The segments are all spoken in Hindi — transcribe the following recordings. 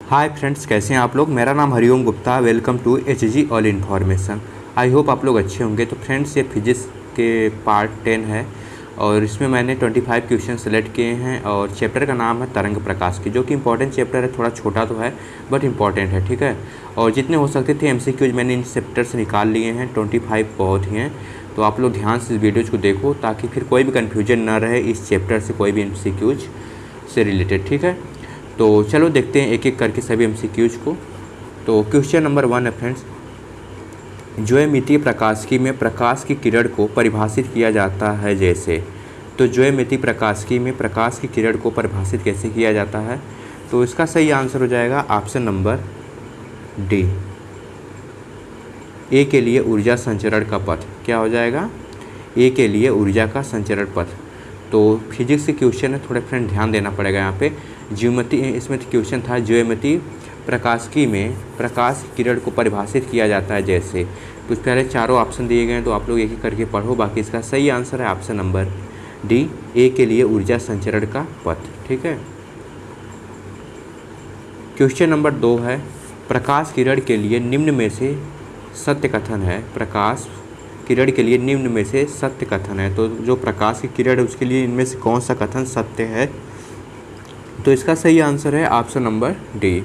हाय फ्रेंड्स, कैसे हैं आप लोग। मेरा नाम Hariom Gupta. Welcome to HG all information. I hope आप लोग अच्छे होंगे। तो फ्रेंड्स, ये फिजिक्स के पार्ट 10 है और इसमें मैंने 25 क्वेश्चन सेलेक्ट किए हैं और चैप्टर का नाम है तरंग प्रकाश की, जो कि इंपॉर्टेंट चैप्टर है। थोड़ा छोटा तो है बट इम्पॉर्टेंट है, ठीक है। और जितने हो सकते थे MCQs मैंने इन चैप्टर से निकाल लिए हैं। 25 बहुत ही हैं, तो आप लोग ध्यान से इस वीडियोज़ को देखो ताकि फिर कोई भी कन्फ्यूजन ना रहे इस चैप्टर से, कोई भी MCQs से रिलेटेड, ठीक है। तो चलो देखते हैं एक एक करके सभी MCQs को। तो क्वेश्चन नंबर 1 है फ्रेंड्स, ज्यामितीय प्रकाशिकी में प्रकाश की किरण को परिभाषित किया जाता है जैसे। तो ज्यामितीय प्रकाशिकी में प्रकाश की किरण को परिभाषित कैसे किया जाता है, तो इसका सही आंसर हो जाएगा ऑप्शन नंबर डी, ए के लिए ऊर्जा संचरण का पथ। क्या हो जाएगा? ए के लिए ऊर्जा का संचरण पथ। तो फिजिक्स के क्वेश्चन है, थोड़े फ्रेंड ध्यान देना पड़ेगा यहाँ पे। ज्योमेट्री, इसमें क्वेश्चन था ज्योमेट्री प्रकाशिकी में प्रकाश की किरण को परिभाषित किया जाता है जैसे। तो पहले चारों ऑप्शन दिए गए हैं, तो आप लोग एक एक करके पढ़ो। बाकी इसका सही आंसर है ऑप्शन नंबर डी, ए के लिए ऊर्जा संचरण का पथ, ठीक है। क्वेश्चन नंबर 2 है, प्रकाश किरण के लिए निम्न में से सत्य कथन है। प्रकाश किरण के लिए निम्न में से सत्य कथन है। तो जो प्रकाश की किरण है उसके लिए इनमें से कौन सा कथन सत्य है, तो इसका सही आंसर है ऑप्शन नंबर डी,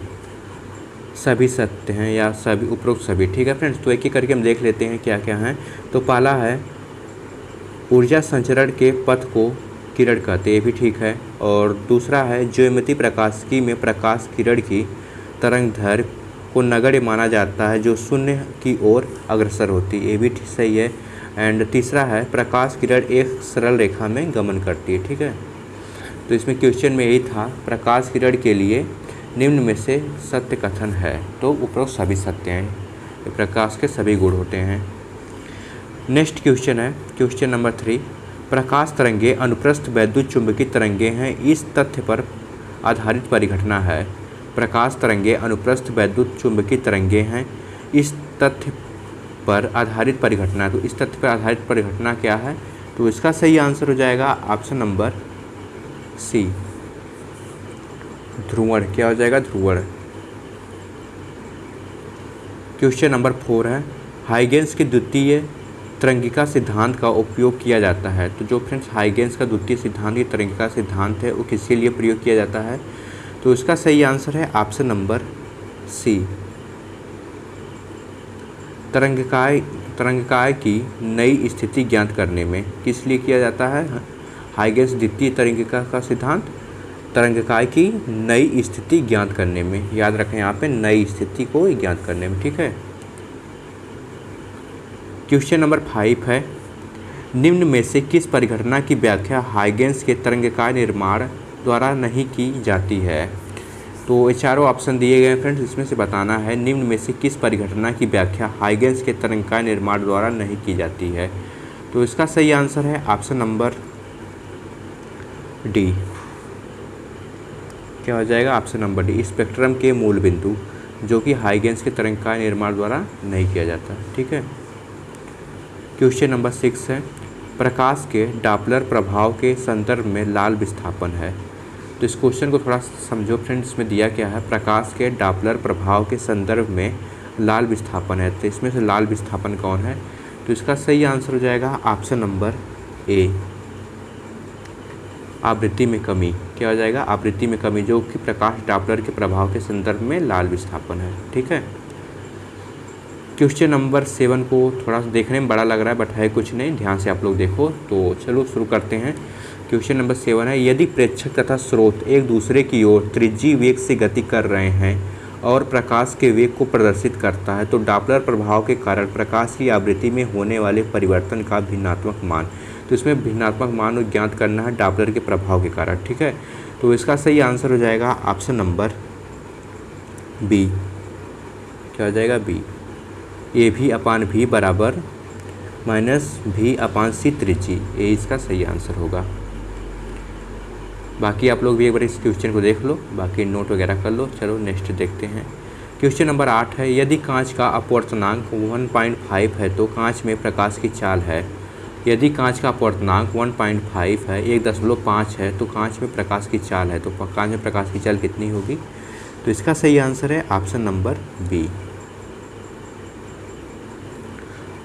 सभी सत्य हैं या सभी, उपरोक्त सभी, ठीक है फ्रेंड्स। तो एक एक करके हम देख लेते हैं क्या क्या हैं। तो पहला है ऊर्जा संचरण के पथ को किरण कहते हैं, ये भी ठीक है। और दूसरा है ज्योमेट्री प्रकाशिकी में प्रकाश किरण की तरंगदैर्घ्य को नगण्य माना जाता है जो शून्य की ओर अग्रसर होती है, ये भी सही है। एंड तीसरा है प्रकाश किरण एक सरल रेखा में गमन करती है, ठीक है। तो इसमें क्वेश्चन में यही था, प्रकाश किरण के लिए निम्न में से सत्य कथन है। तो उपरोक्त सभी सत्य हैं, प्रकाश के सभी गुण होते हैं। नेक्स्ट क्वेश्चन है क्वेश्चन नंबर 3, प्रकाश तरंगे अनुप्रस्थ वैद्युत चुंबकीय तरंगे हैं, इस तथ्य पर आधारित परिघटना है। प्रकाश तरंगे अनुप्रस्थ वैद्युत चुंबकीय तरंगे हैं, इस तथ्य पर आधारित परिघटना। तो इस तथ्य पर आधारित परिघटना क्या है, तो इसका सही आंसर हो जाएगा ऑप्शन नंबर सी, ध्रुवण। क्या हो जाएगा? ध्रुवण। क्वेश्चन नंबर 4 है, हाइगेंस के द्वितीय तरंगिका सिद्धांत का उपयोग किया जाता है। तो जो फ्रेंड्स हाइगेंस का द्वितीय सिद्धांत, ये तरंगिका सिद्धांत है, वो किसके लिए प्रयोग किया जाता है, तो इसका सही आंसर है ऑप्शन नंबर सी, तरंगिकाएं की नई स्थिति ज्ञात करने में। किस लिए किया जाता है हाइगेंस द्वितीय तरंगिका का सिद्धांत? तरंगिकाएं की नई स्थिति ज्ञात करने में। याद रखें यहाँ पे, नई स्थिति को ज्ञात करने में, ठीक है। क्वेश्चन नंबर 5 है, निम्न में से किस परिघटना की व्याख्या हाइगेंस के तरंगिकाएं निर्माण द्वारा नहीं की जाती है। तो ये चारों ऑप्शन दिए गए हैं फ्रेंड्स, इसमें से बताना है निम्न में से किस परिघटना की व्याख्या हाइगेंस के तरंगिकाएं निर्माण द्वारा नहीं की जाती है। तो इसका सही आंसर है ऑप्शन नंबर डी। क्या हो जाएगा? ऑप्शन नंबर डी, स्पेक्ट्रम के मूल बिंदु, जो कि हाइगेंस के तरंगिकाएं निर्माण द्वारा नहीं किया जाता, ठीक है। क्वेश्चन नंबर 6 है, प्रकाश के डॉपलर प्रभाव के संदर्भ में लाल विस्थापन है। तो इस क्वेश्चन को थोड़ा समझो फ्रेंड्स, में दिया क्या है, प्रकाश के डॉपलर प्रभाव के संदर्भ में लाल विस्थापन है। तो इसमें से लाल विस्थापन कौन है, तो इसका सही आंसर हो जाएगा ऑप्शन नंबर ए, आवृत्ति में कमी। क्या हो जाएगा? आवृत्ति में कमी, जो कि प्रकाश डॉपलर के प्रभाव के संदर्भ में लाल विस्थापन है, ठीक है। क्वेश्चन नंबर 7 को थोड़ा सा देखने में बड़ा लग रहा है बट है कुछ नहीं, ध्यान से आप लोग देखो। तो चलो शुरू करते हैं। क्वेश्चन नंबर 7 है, यदि प्रेक्षक तथा स्रोत एक दूसरे की ओर त्रिज्यीय वेग से गति कर रहे हैं और प्रकाश के वेग को प्रदर्शित करता है, तो डॉपलर प्रभाव के कारण प्रकाश की आवृत्ति में होने वाले परिवर्तन का भिन्नात्मक मान। तो इसमें भिन्नात्मक मान ज्ञात करना है डॉपलर के प्रभाव के कारण, ठीक है। तो इसका सही आंसर हो जाएगा ऑप्शन नंबर बी। क्या हो जाएगा? बी, ए भी अपान भी बराबर माइनस भी अपान सी त्रिज्यी, ये इसका सही आंसर होगा। बाकी आप लोग भी एक बार इस क्वेश्चन को देख लो, बाकी नोट वगैरह कर लो। चलो नेक्स्ट देखते हैं। क्वेश्चन नंबर 8 है, यदि कांच का अपवर्तनांक 1.5 है तो कांच में प्रकाश की चाल है। यदि कांच का अपवर्तनांक 1.5 है, 1.5 है, तो कांच में प्रकाश की चाल है। तो कांच में प्रकाश की चाल कितनी होगी, तो इसका सही आंसर है ऑप्शन नंबर बी।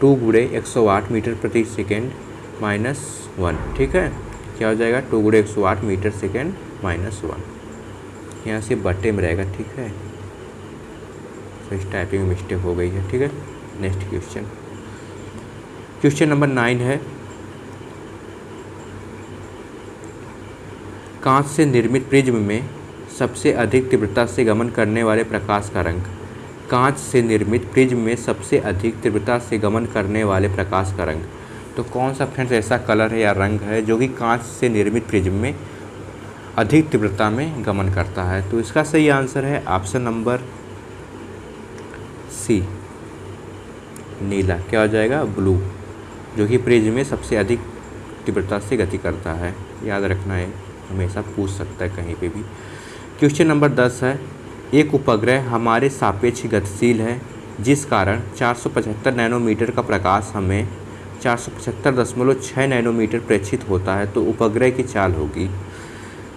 2 गुणे 108 मीटर प्रति सेकेंड -1, ठीक है। क्या हो जाएगा 2 गुणे 108 मीटर सेकेंड -1, यहाँ से बट्टे में रहेगा, ठीक है। तो इस टाइपिंग में मिस्टेक हो गई है, ठीक है। नेक्स्ट क्वेश्चन नंबर 9 है, कांच से निर्मित प्रिज्म में सबसे अधिक तीव्रता से गमन करने वाले प्रकाश का रंग। कांच से निर्मित प्रिज्म में सबसे अधिक तीव्रता से गमन करने वाले प्रकाश का रंग। तो कौन सा फ्रेंड्स ऐसा कलर है या रंग है जो कि कांच से निर्मित प्रिज्म में अधिक तीव्रता में गमन करता है? तो इसका सही आंसर है ऑप्शन नंबर सी, नीला। क्या हो जाएगा ब्लू, जो कि प्रिज्म में सबसे अधिक तीव्रता से गति करता है। याद रखना है, हमेशा पूछ सकता है कहीं पे भी। क्वेश्चन नंबर 10 है, एक उपग्रह हमारे सापेक्ष गतिशील है जिस कारण 475 नैनोमीटर का प्रकाश हमें 475.6 नैनोमीटर प्रेक्षित होता है, तो उपग्रह की चाल होगी।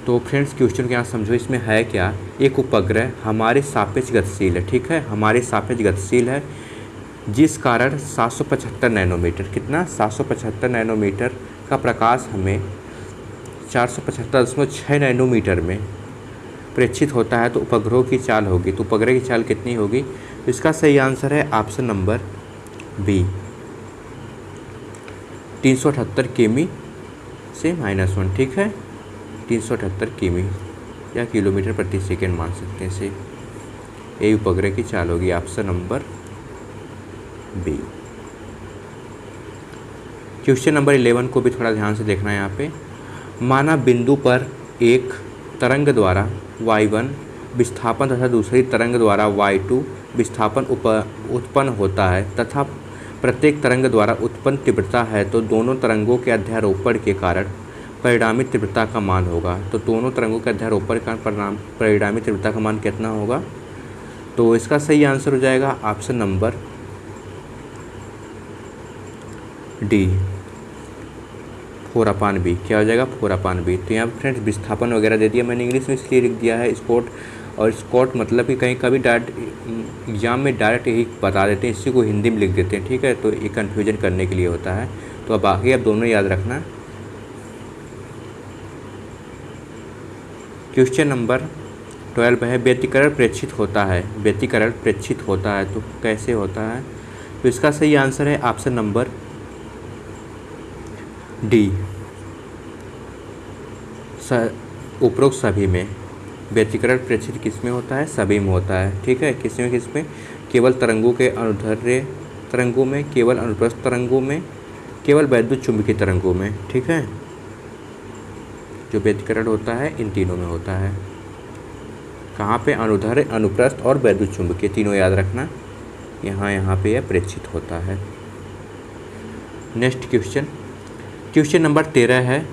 तो फ्रेंड्स क्वेश्चन को यहाँ समझो, इसमें है क्या, एक उपग्रह हमारे सापेक्ष गतिशील है, ठीक है, हमारे सापेक्ष गतिशील है जिस कारण 775 नैनोमीटर, कितना 775 नैनोमीटर का प्रकाश हमें 475.6 नैनोमीटर में प्रेक्षित होता है, तो उपग्रहों की चाल होगी। तो उपग्रह की चाल कितनी होगी? तो इसका सही आंसर है ऑप्शन नंबर बी, 378 किमी से -1, ठीक है। 378 किमी या किलोमीटर प्रति सेकेंड मान सकते हैं इसे। यही उपग्रह की चाल होगी, option number B. Question number 11 को भी थोड़ा ध्यान से देखना है यहाँ पे। माना बिंदु पर एक तरंग द्वारा y1 विस्थापन तथा दूसरी तरंग द्वारा y2 विस्थापन उत्पन्न होता है तथा प्रत्येक तरंग द्वारा उत्पन्न तीव्रता है, तो दोनों तरंगों के अध्यारोपण के कारण परिणामी तीव्रता का मान होगा। तो दोनों तरंगों के अध्यारोपण के कारण परिणामी तीव्रता का मान कितना होगा? तो इसका सही आंसर हो जाएगा ऑप्शन नंबर डी, 4/b। क्या हो जाएगा 4/b। तो यहाँ फ्रेंड्स विस्थापन वगैरह दे दिया, मैंने इंग्लिश में इसलिए लिख दिया है स्कॉट, और स्कॉट मतलब कि कहीं कभी डायरेक्ट एग्जाम में डायरेक्ट यही बता देते हैं, इसी को हिंदी में लिख देते हैं, ठीक है। तो ये कन्फ्यूजन करने के लिए होता है। तो अब बाकी आप दोनों याद रखना। क्वेश्चन नंबर 12 है, व्यतिकरण प्रेक्षित होता है। व्यतिकरण प्रेक्षित होता है तो कैसे होता है? तो इसका सही आंसर है ऑप्शन नंबर डी, उपरोक्त सभी में। व्यतिकरण प्रेक्षित किस में होता है? सभी में होता है, ठीक है। किसमें? केवल तरंगों के अनुदैर्ध्य तरंगों में, केवल अनुप्रस्थ तरंगों में, केवल वैद्युत चुंबकीय तरंगों में, ठीक है। जो व्यतिकरण होता है इन तीनों में होता है। कहाँ पे? अनुदैर्ध्य, अनुप्रस्थ और वैद्युत चुंबकीय, तीनों याद रखना। यहाँ पे यह प्रेक्षित होता है। नेक्स्ट क्वेश्चन नंबर 13 है,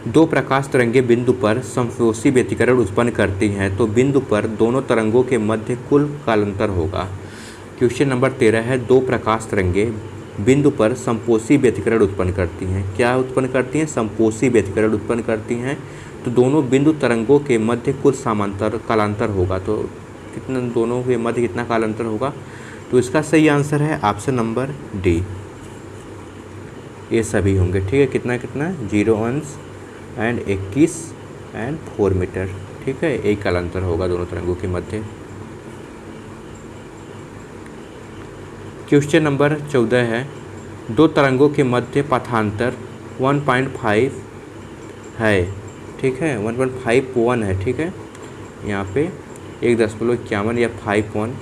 दो प्रकाश तरंगें बिंदु पर समपोषी व्यतिकरण उत्पन्न करती हैं, तो बिंदु पर दोनों तरंगों के मध्य कुल कालांतर होगा। क्वेश्चन नंबर 13 है, दो प्रकाश तरंगें बिंदु पर समपोषी व्यतिकरण उत्पन्न करती हैं। क्या उत्पन्न करती हैं? समपोषी व्यतिकरण उत्पन्न करती हैं। तो दोनों बिंदु तरंगों के मध्य कुल कालांतर होगा। तो कितना, दोनों के मध्य कितना कालांतर होगा? तो इसका सही आंसर है ऑप्शन नंबर डी, ये सभी होंगे, ठीक है। कितना 0 अंश एंड 21 एंड 4 मीटर, ठीक है। एक कालांतर होगा दोनों तरंगों के मध्य। क्वेश्चन नंबर 14 है, दो तरंगों के मध्य पथांतर 1.5 है, ठीक है। 1.51 है, ठीक है। यहाँ पे 1.51 या 51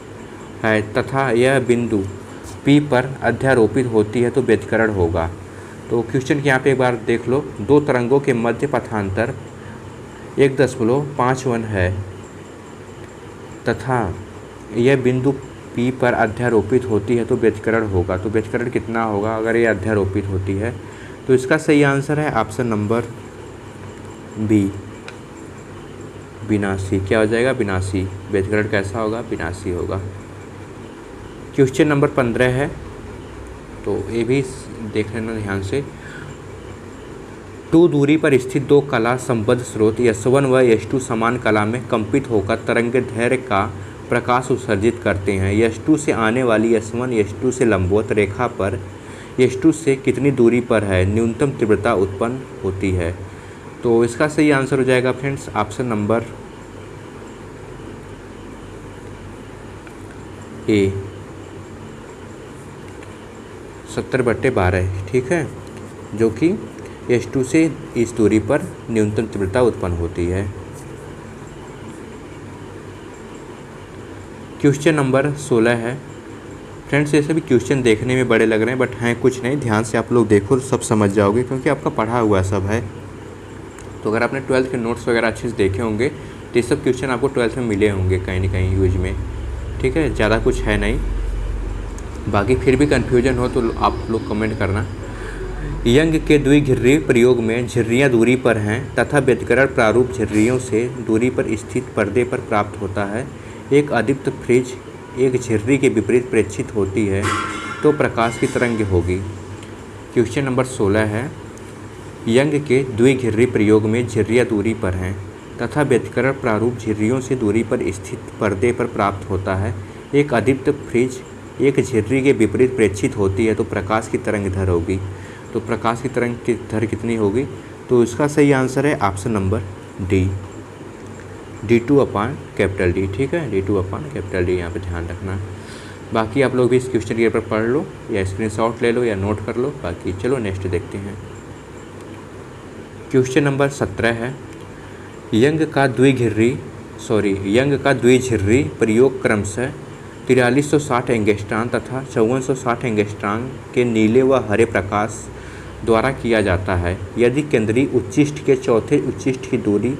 है तथा यह बिंदु P पर अध्यारोपित होती है, तो व्यतिकरण होगा। तो क्वेश्चन के यहाँ पे एक बार देख लो, दो तरंगों के मध्य पथांतर 1.51 है तथा यह बिंदु P पर अध्यारोपित होती है, तो व्यतिकरण होगा। तो व्यतिकरण कितना होगा अगर ये अध्यारोपित होती है? तो इसका सही आंसर है ऑप्शन नंबर बी, 82। क्या हो जाएगा? 82। व्यतिकरण कैसा होगा? 82 होगा। क्वेश्चन नंबर 15 है, तो ये भी देख लेना ध्यान से। 2 दूरी पर स्थित दो कला संबद्ध स्रोत S1 व S2 समान कला में कंपित होकर तरंगदैर्घ्य का प्रकाश उत्सर्जित करते हैं। S2 से आने वाली S1 S2 से लंबवत रेखा पर S2 से कितनी दूरी पर है न्यूनतम तीव्रता उत्पन्न होती है। तो इसका सही आंसर हो जाएगा फ्रेंड्स ऑप्शन नंबर ए 70/12, ठीक है, जो कि S2 से इस दूरी पर न्यूनतम तीव्रता उत्पन्न होती है। क्वेश्चन नंबर 16 है फ्रेंड्स। ये सभी क्वेश्चन देखने में बड़े लग रहे हैं बट हैं कुछ नहीं, ध्यान से आप लोग देखो सब समझ जाओगे क्योंकि आपका पढ़ा हुआ सब है। तो अगर आपने 12th के नोट्स वगैरह अच्छे से देखे होंगे तो ये सब क्वेश्चन आपको 12th में मिले होंगे कहीं ना कहीं यूज में, ठीक है, ज़्यादा कुछ है नहीं। बाकी फिर भी कन्फ्यूजन हो तो आप लोग कमेंट करना। यंग के द्विघिर्री प्रयोग में झिर्रियाँ दूरी पर हैं तथा व्यतिकरण प्रारूप झिर्रियों से दूरी पर स्थित पर्दे पर प्राप्त होता है। एक अदीप्त फ्रिज एक झिर्री के विपरीत प्रेक्षित होती है तो प्रकाश की तरंग होगी। क्वेश्चन नंबर 16 है। यंग के द्विघिर्री प्रयोग में झिर्रियाँ दूरी पर हैं तथा व्यतिकरण प्रारूप झिर्रियों से दूरी पर स्थित पर्दे पर प्राप्त होता है। एक अदीप्त फ्रिज एक झिर्री के विपरीत प्रेक्षित होती है तो प्रकाश की तरंग दर होगी। तो प्रकाश की तरंग की दर कितनी होगी? तो इसका सही आंसर है ऑप्शन नंबर डी, D2/D, ठीक है, D2/D यहाँ पे ध्यान रखना। बाकी आप लोग भी इस क्वेश्चन के ऊपर पढ़ लो या स्क्रीनशॉट ले लो या नोट कर लो। बाकी चलो नेक्स्ट देखते हैं। क्वेश्चन नंबर 17 है। यंग का द्विझिर्री प्रयोग क्रमशः 4360 एंगस्ट्रॉम तथा 5460 एंगस्ट्रॉम के नीले व हरे प्रकाश द्वारा किया जाता है। यदि केंद्रीय उच्चिष्ट के चौथे उच्चिष्ट की दूरी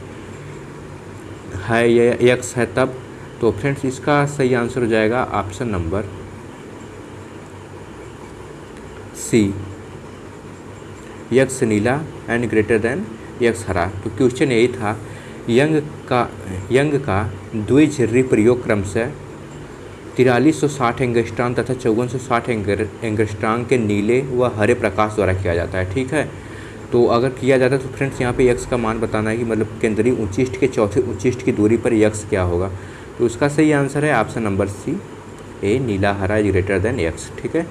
है या x है तब। तो फ्रेंड्स इसका सही आंसर हो जाएगा ऑप्शन नंबर सी, x नीला एंड ग्रेटर देन x हरा। तो क्वेश्चन यही था। यंग का द्विझिर्री प्रयोग क्रमशः 4360 एंगस्ट्रॉम तथा 5460 एंगस्ट्रॉम के नीले व हरे प्रकाश द्वारा किया जाता है, ठीक है। तो अगर किया जाता है तो फ्रेंड्स यहाँ पे x का मान बताना है कि मतलब केंद्रीय उच्चिष्ट के चौथे उच्चिष्ट की दूरी पर x क्या होगा। तो उसका सही आंसर है ऑप्शन नंबर सी, ए नीला हरा इज ग्रेटर देन x, ठीक है।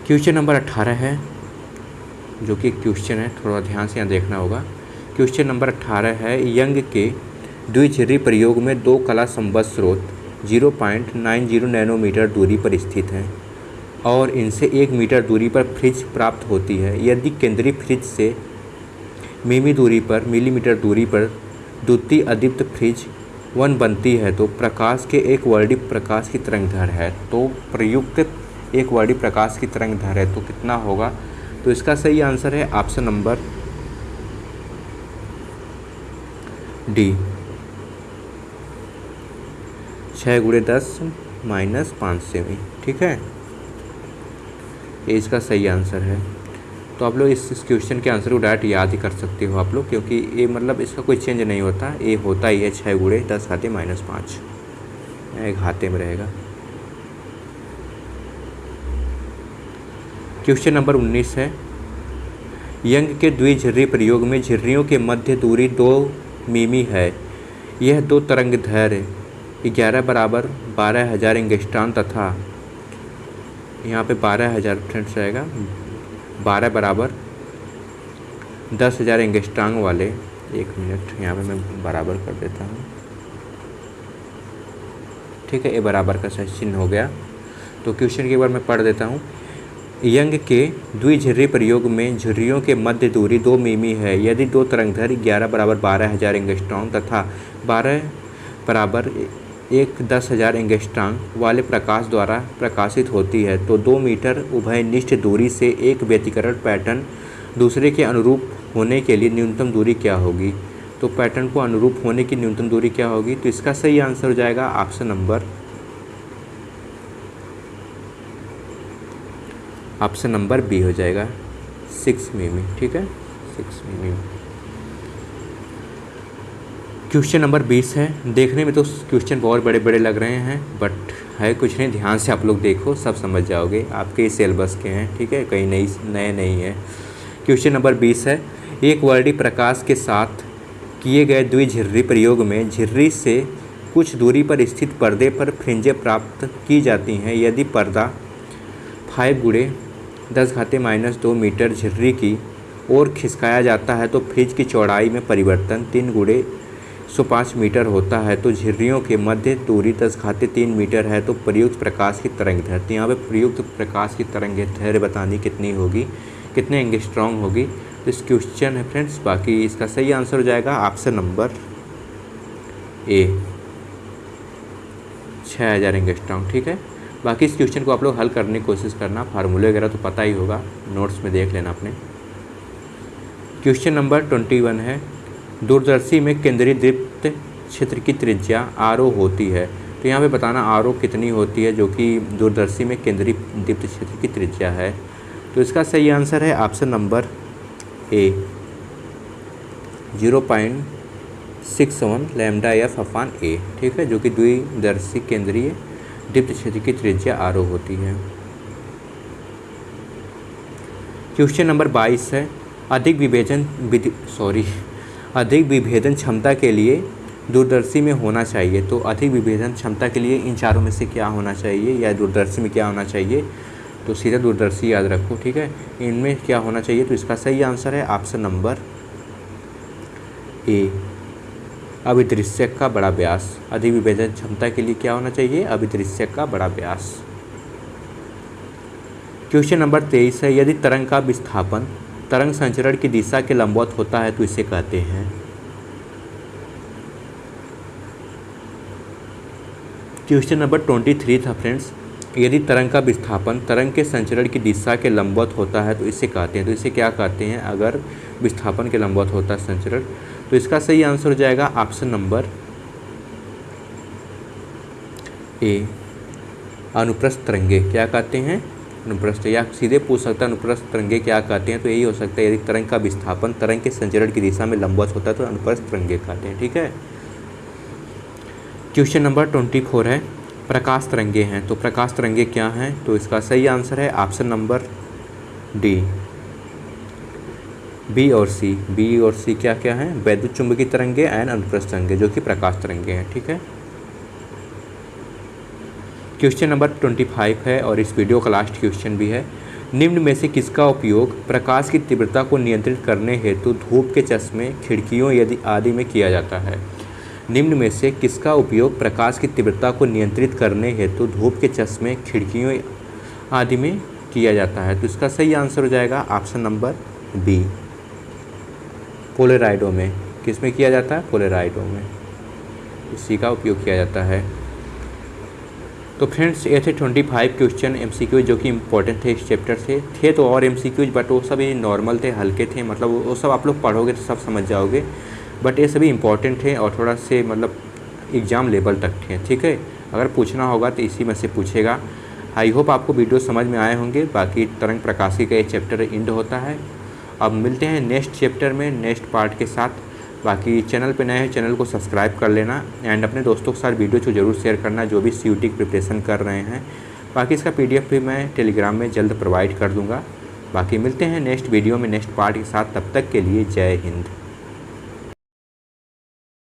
क्वेश्चन नंबर 18 है जो कि क्वेश्चन है, थोड़ा ध्यान से यहाँ देखना होगा। क्वेश्चन नंबर 18 है। यंग के द्विझिर्री प्रयोग में दो कला संबद्ध स्रोत 0.90 नैनोमीटर दूरी पर स्थित हैं और इनसे 1 मीटर दूरी पर फ्रिज प्राप्त होती है। यदि केंद्रीय फ्रिज से मिलीमीटर दूरी पर द्वितीय अदीप्त फ्रिज 1 बनती है तो प्रकाश के एक वर्डी प्रकाश की तरंग दर है। तो प्रयुक्त एक वर्डी प्रकाश की तरंग दर है तो कितना होगा? तो इसका सही आंसर है ऑप्शन नंबर डी, 6×10 - 5 सेमी, ठीक है, ये इसका सही आंसर है। तो आप लोग इस क्वेश्चन के आंसर को डायरेक्ट याद ही कर सकते हो आप लोग, क्योंकि ये मतलब इसका कोई चेंज नहीं होता, ये होता ही है 6×10⁻⁵, एक घाते में रहेगा। क्वेश्चन नंबर 19 है। यंग के द्विझिर्री प्रयोग में झिर्रियों के मध्य दूरी 2 मिमी है। यह दो तरंगदैर्घ्य 11 = 12,000 एंगस्ट्रॉम तथा यहाँ पे 12,000 फ्रेंड्स रहेगा, 12 = 10,000 एंगस्ट्रॉम वाले। 1 मिनट यहाँ पे मैं बराबर कर देता हूँ, ठीक है, ये बराबर का सही चिन्ह हो गया। तो क्वेश्चन की बार मैं पढ़ देता हूँ। यंग के द्विझिर्री प्रयोग में झिर्रियों के मध्य दूरी 2 मिमी है। यदि दो तरंगदैर्घ्य 11 = 12,000 एंगस्ट्रॉम तथा 12 = 10,000 एंगस्ट्रॉम वाले प्रकाश द्वारा प्रकाशित होती है तो 2 मीटर उभयनिष्ठ दूरी से एक व्यतिकरण पैटर्न दूसरे के अनुरूप होने के लिए न्यूनतम दूरी क्या होगी? तो पैटर्न को अनुरूप होने की न्यूनतम दूरी क्या होगी? तो इसका सही आंसर हो जाएगा ऑप्शन नंबर बी हो जाएगा, 6 मिमी, ठीक है, 6 मिमी। क्वेश्चन नंबर 20 है। देखने में तो क्वेश्चन बहुत बड़े बड़े लग रहे हैं, बट है कुछ नहीं, ध्यान से आप लोग देखो, सब समझ जाओगे। आपके ही सिलेबस के हैं, ठीक है, कहीं नए नहीं है। क्वेश्चन नंबर 20 है। एक वर्णी प्रकाश के साथ किए गए द्विझिर्री प्रयोग में झिर्री से कुछ दूरी पर स्थित पर्दे पर फ्रिंजें प्राप्त की जाती हैं। यदि पर्दा 5×10⁻² मीटर झिर्री की ओर खिसकाया जाता है तो फ्रिज की चौड़ाई में परिवर्तन 3×105 मीटर होता है। तो झिर्रियों के मध्य दूरी 10⁻³ मीटर है। तो प्रयुक्त प्रकाश की तरंगदैर्घ्य, यहाँ पे प्रयुक्त प्रकाश की तरंगदैर्घ्य बतानी कितनी होगी, कितने एंगस्ट्रॉम होगी। तो इस क्वेश्चन है फ्रेंड्स, बाकी इसका सही आंसर हो जाएगा ऑप्शन नंबर ए, 6000 एंगस्ट्रॉम, ठीक है। बाकी इस क्वेश्चन को आप लोग हल करने की कोशिश करना, फार्मूले वगैरह तो पता ही होगा, नोट्स में देख लेना अपने। क्वेश्चन नंबर 21 है। दूरदर्शी में केंद्रीय दीप्त क्षेत्र की त्रिज्या आरओ होती है। तो यहाँ पे बताना आरओ कितनी होती है, जो कि दूरदर्शी में केंद्रीय दीप्त क्षेत्र की त्रिज्या है। तो इसका सही आंसर है ऑप्शन नंबर ए, 0.61 λf/a, ठीक है, जो कि द्विदर्शी केंद्रीय दीप्त क्षेत्र की त्रिज्या आरओ होती है। क्वेश्चन नंबर 22 है। अधिक विभेदन क्षमता के लिए दूरदर्शी में होना चाहिए। तो अधिक विभेदन क्षमता के लिए इन चारों में से क्या होना चाहिए, या दूरदर्शी में क्या होना चाहिए, तो सीधा दूरदर्शी याद रखो, ठीक है। इनमें क्या होना चाहिए, तो इसका सही आंसर है ऑप्शन नंबर ए, अभिदृश्यक का बड़ा व्यास। अधिक विभेदन क्षमता के लिए क्या होना चाहिए, अभिदृश्यक का बड़ा व्यास। क्वेश्चन नंबर 23 है। यदि तरंग का विस्थापन तरंग संचरण की दिशा के लंबवत होता है तो इसे कहते हैं। क्वेश्चन नंबर 23 था फ्रेंड्स। यदि तरंग का विस्थापन तरंग के संचरण की दिशा के लंबवत होता है तो इसे कहते हैं। तो इसे क्या कहते हैं, अगर विस्थापन के लंबवत होता है संचरण, तो इसका सही आंसर हो जाएगा ऑप्शन नंबर ए, अनुप्रस्थ तरंगे। क्या कहते हैं, अनुप्रस्थ, या सीधे पूछ सकता है अनुप्रस्थ तरंगे क्या कहते हैं, तो यही हो सकता है। यदि तरंग का विस्थापन तरंग के संचरण की दिशा में लंबवत होता है तो अनुप्रस्थ तरंगे कहते हैं, ठीक है। क्वेश्चन नंबर 24 है। प्रकाश तरंगे हैं, तो प्रकाश तरंगे क्या हैं, तो इसका सही आंसर है ऑप्शन नंबर डी, बी और सी। बी और सी क्या क्या हैं, वैद्युत चुंबकीय तरंगे एंड अनुप्रस्थ तरंगे, जो कि प्रकाश तरंगे हैं, ठीक है। क्वेश्चन नंबर 25 है और इस वीडियो का लास्ट क्वेश्चन भी है। निम्न में से किसका उपयोग प्रकाश की तीव्रता को नियंत्रित करने हेतु धूप के चश्मे, खिड़कियों यदि आदि में किया जाता है। निम्न में से किसका उपयोग प्रकाश की तीव्रता को नियंत्रित करने हेतु धूप के चश्मे, खिड़कियों आदि में किया जाता है। तो इसका सही आंसर हो जाएगा ऑप्शन नंबर बी, पोलेराइडों में। किस में किया जाता है, पोलेराइडों में इसी का उपयोग किया जाता है। तो फ्रेंड्स ये थे 25 क्वेश्चन MCQ जो कि इम्पोर्टेंट थे इस चैप्टर से। थे तो और MCQ, बट वो सभी नॉर्मल थे, हल्के थे, मतलब वो सब आप लोग पढ़ोगे तो सब समझ जाओगे, बट ये सभी इम्पोर्टेंट थे और थोड़ा से मतलब एग्ज़ाम लेवल तक थे, ठीक है। अगर पूछना होगा तो इसी में से पूछेगा। आई होप आपको वीडियो समझ में आए होंगे। बाकी तरंग प्रकाशी का ये चैप्टर एंड होता है। अब मिलते हैं नेक्स्ट चैप्टर में, नेक्स्ट पार्ट के साथ। बाकी चैनल पे नए हैं, चैनल को सब्सक्राइब कर लेना एंड अपने दोस्तों के साथ वीडियो को जरूर शेयर करना जो भी CUT की प्रिपरेशन कर रहे हैं। बाकी इसका PDF भी मैं टेलीग्राम में जल्द प्रोवाइड कर दूंगा। बाकी मिलते हैं नेक्स्ट वीडियो में नेक्स्ट पार्ट के साथ, तब तक के लिए जय हिंद।